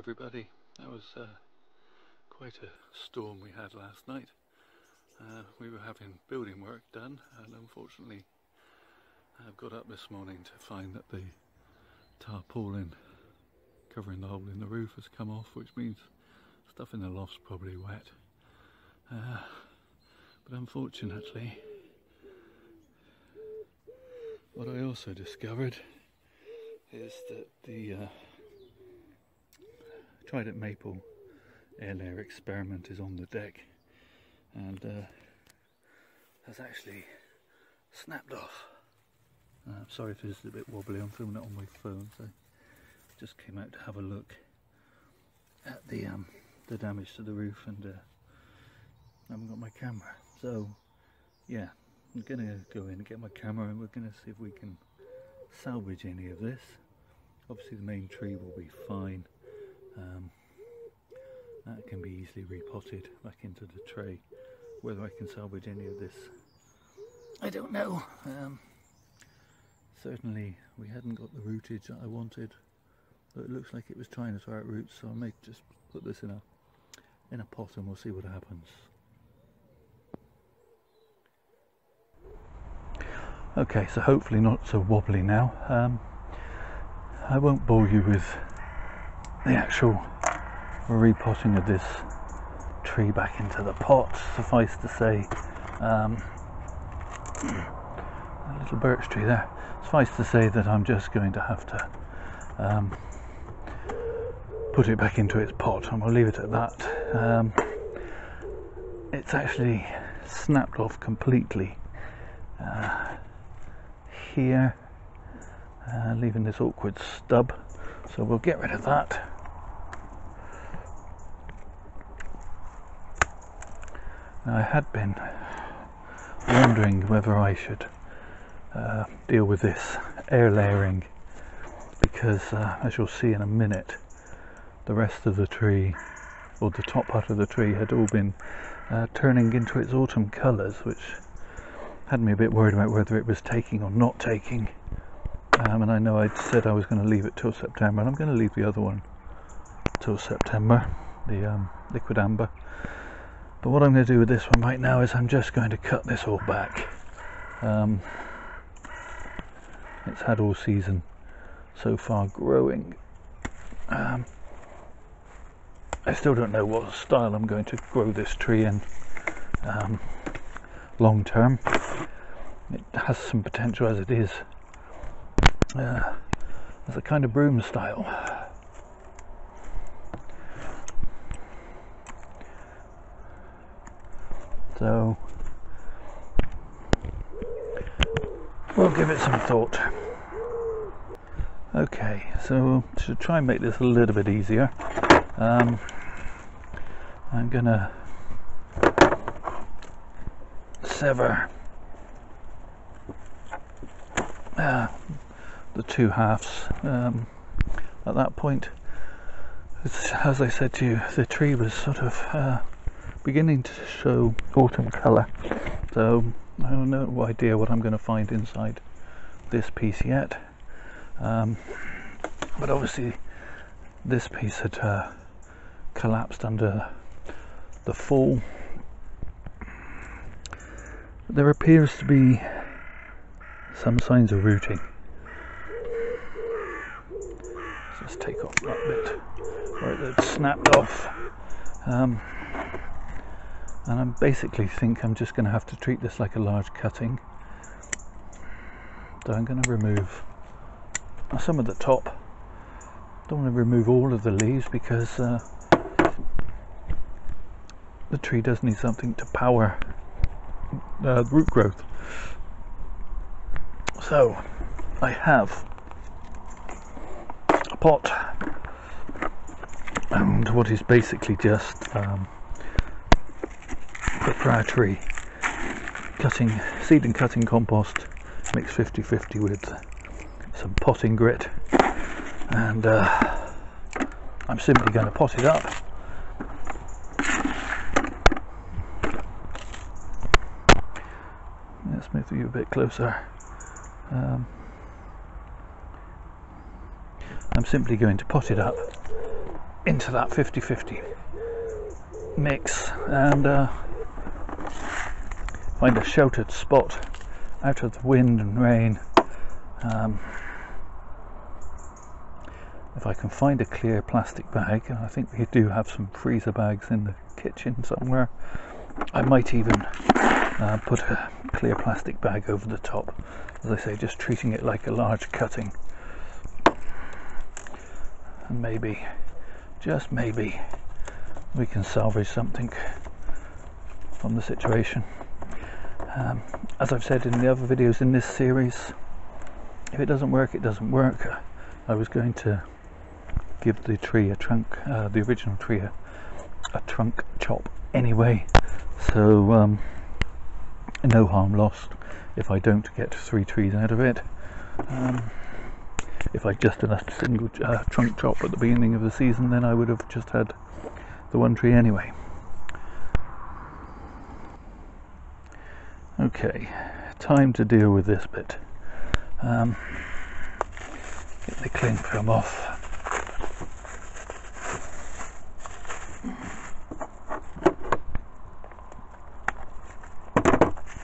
everybody. That was quite a storm we had last night. We were having building work done, and unfortunately I've got up this morning to find that the tarpaulin covering the hole in the roof has come off, which means stuff in the loft's probably wet. But unfortunately, what I also discovered is that the Trident maple air layer experiment is on the deck and has actually snapped off. Sorry if this is a bit wobbly, I'm filming it on my phone, so just came out to have a look at the damage to the roof, and I haven't got my camera. So yeah, I'm gonna go in and get my camera and we're gonna see if we can salvage any of this. Obviously the main tree will be fine. That can be easily repotted back into the tray. Whether I can salvage any of this, I don't know. Certainly we hadn't got the rootage that I wanted, but it looks like it was trying to throw out roots, so I may just put this in a pot and we'll see what happens. Okay, so hopefully not so wobbly now. I won't bore you with the actual repotting of this tree back into the pot. Suffice to say, a little birch tree there. Suffice to say that I'm just going to have to put it back into its pot, and we'll leave it at that. It's actually snapped off completely here, leaving this awkward stub, so we'll get rid of that. Now, I had been wondering whether I should deal with this air layering, because as you'll see in a minute, the rest of the tree, or the top part of the tree, had all been turning into its autumn colours, which had me a bit worried about whether it was taking or not taking. And I know I'd said I was going to leave it till September, and I'm going to leave the other one till September, the liquid amber. But what I'm going to do with this one right now is I'm just going to cut this all back. It's had all season so far growing. I still don't know what style I'm going to grow this tree in long term. It has some potential as it is, as a kind of broom style. So we'll give it some thought. Okay, so to try and make this a little bit easier, I'm gonna sever the two halves. At that point, as I said to you, the tree was sort of beginning to show autumn colour, so I have no idea what I'm going to find inside this piece yet, but obviously this piece had collapsed under the fall. There appears to be some signs of rooting. Let's just take off that bit where it had snapped off. And I basically think I'm just going to have to treat this like a large cutting. So I'm going to remove some of the top. Don't want to remove all of the leaves, because the tree does need something to power root growth. So I have a pot and what is basically just proprietary seed and cutting compost mixed 50-50 with some potting grit, and I'm simply going to pot it up. Let's move you a bit closer. I'm simply going to pot it up into that 50-50 mix and find a sheltered spot out of the wind and rain. If I can find a clear plastic bag, and I think we do have some freezer bags in the kitchen somewhere, I might even put a clear plastic bag over the top, as I say, just treating it like a large cutting, and maybe, just maybe, we can salvage something from the situation. As I've said in the other videos in this series, if it doesn't work, it doesn't work. I was going to give the tree a trunk, the original tree, a trunk chop anyway, so no harm lost if I don't get 3 trees out of it. If I just done a single trunk chop at the beginning of the season, then I would have just had the 1 tree anyway. Okay, time to deal with this bit. Get the cling film off.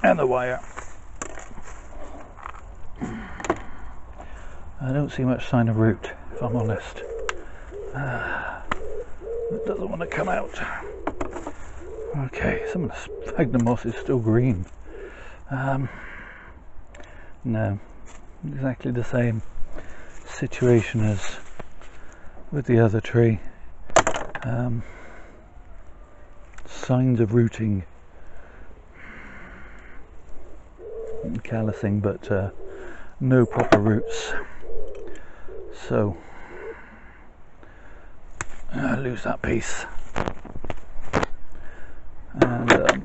And the wire. I don't see much sign of root, if I'm honest. It doesn't want to come out. Okay, some of the sphagnum moss is still green. No, exactly the same situation as with the other tree. Signs of rooting and callousing, but no proper roots. So I lose that piece, and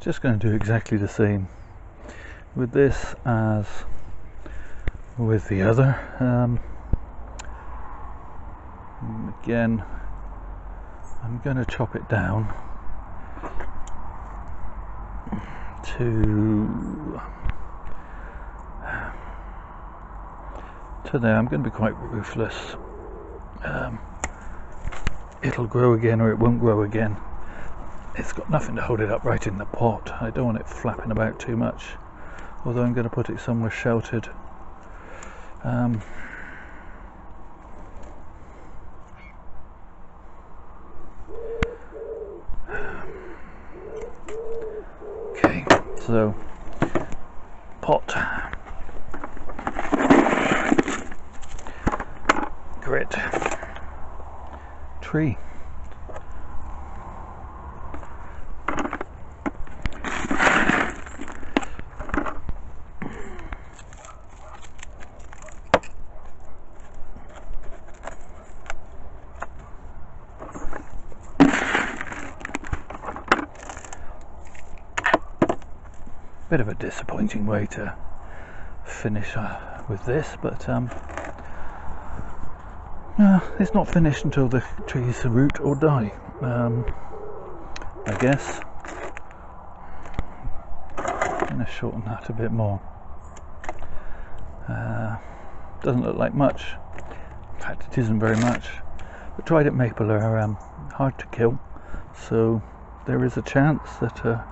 just going to do exactly the same with this as with the other. Again, I'm going to chop it down to there. I'm going to be quite ruthless. It'll grow again or it won't grow again. It's got nothing to hold it up right in the pot. I don't want it flapping about too much, although I'm going to put it somewhere sheltered. Okay, so pot, grit, tree. Bit of a disappointing way to finish with this, but it's not finished until the trees root or die, I guess. I'm going to shorten that a bit more. Doesn't look like much. In fact, it isn't very much. The Trident maple are hard to kill, so there is a chance that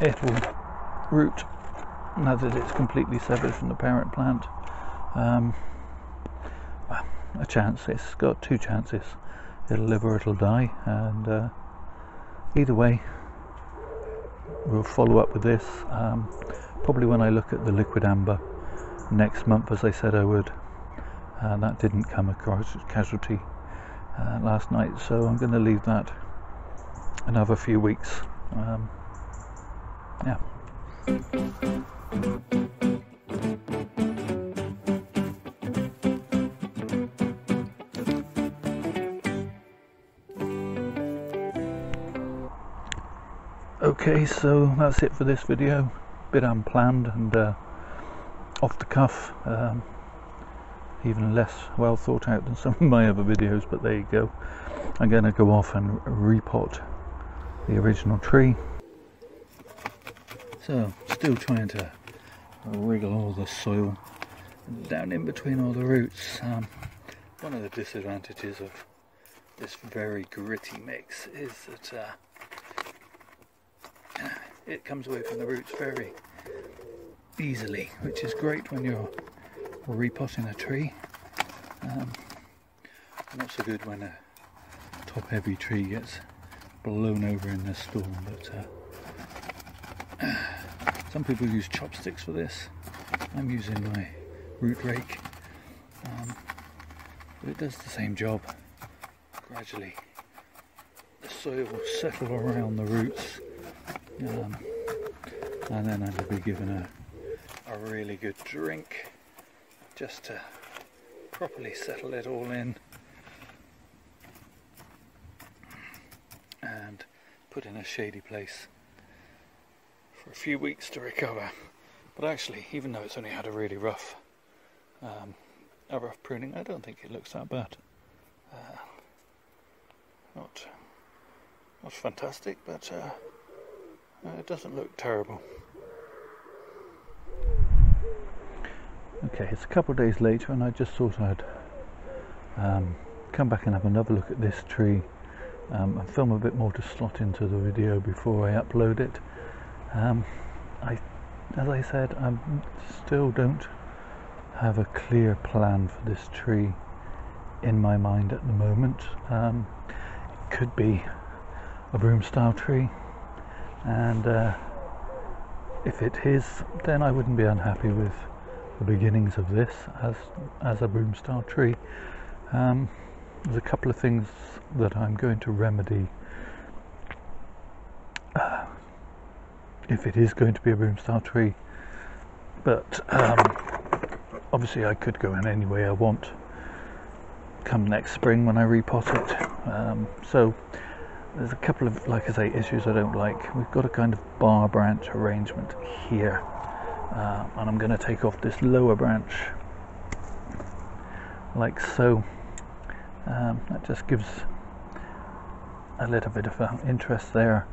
it will root now that it's completely severed from the parent plant. A chance. It's got 2 chances. It'll live or it'll die, and either way we'll follow up with this probably when I look at the liquid amber next month, as I said I would. That didn't come across as casualty last night, so I'm going to leave that another few weeks. Yeah. Okay, so that's it for this video. Bit unplanned and off the cuff, even less well thought out than some of my other videos, but there you go. I'm going to go off and repot the original tree. So, still trying to wriggle all the soil down in between all the roots. One of the disadvantages of this very gritty mix is that it comes away from the roots very easily, which is great when you're repotting a tree. Not so good when a top heavy tree gets blown over in a storm, but some people use chopsticks for this. I'm using my root rake, but it does the same job. Gradually the soil will settle around the roots, and then I will be given a really good drink just to properly settle it all in and put in a shady place for a few weeks to recover. But actually, even though it's only had a really rough pruning, I don't think it looks that bad. Not fantastic, but it doesn't look terrible. Okay, it's a couple of days later, and I just thought I'd come back and have another look at this tree and film a bit more to slot into the video before I upload it. As I said, I still don't have a clear plan for this tree in my mind at the moment. It could be a broom style tree, and if it is, then I wouldn't be unhappy with the beginnings of this as a broom style tree. There's a couple of things that I'm going to remedy if it is going to be a broom style tree, but obviously I could go in any way I want come next spring when I repot it. So there's a couple of, like I say, issues I don't like. We've got a kind of bar branch arrangement here, and I'm going to take off this lower branch like so. That just gives a little bit of interest there,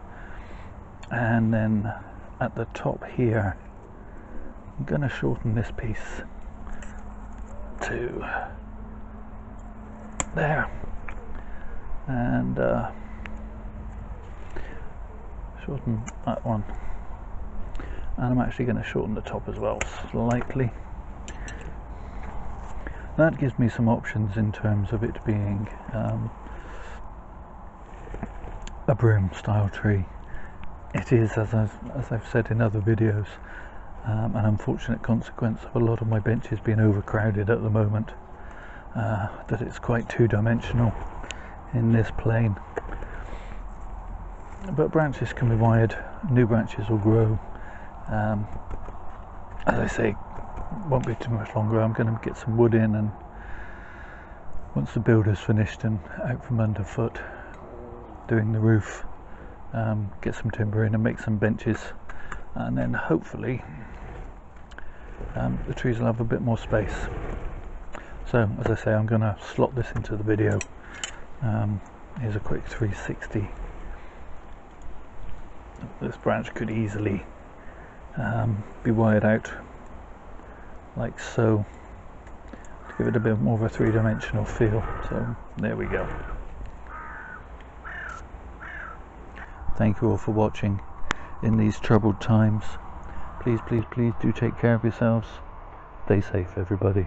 and then at the top here I'm going to shorten this piece to there, and shorten that one, and I'm actually going to shorten the top as well slightly. That gives me some options in terms of it being a broom style tree. It is, as I've said in other videos, an unfortunate consequence of a lot of my benches being overcrowded at the moment, that it's quite two-dimensional in this plane. But branches can be wired, new branches will grow. As I say, won't be too much longer. I'm going to get some wood in, and once the builder's finished and out from underfoot doing the roof, get some timber in and make some benches, and then hopefully the trees will have a bit more space. So as I say, I'm going to slot this into the video. Here's a quick 360. This branch could easily be wired out like so to give it a bit more of a three-dimensional feel. So there we go. Thank you all for watching in these troubled times. Please do take care of yourselves. Stay safe, everybody.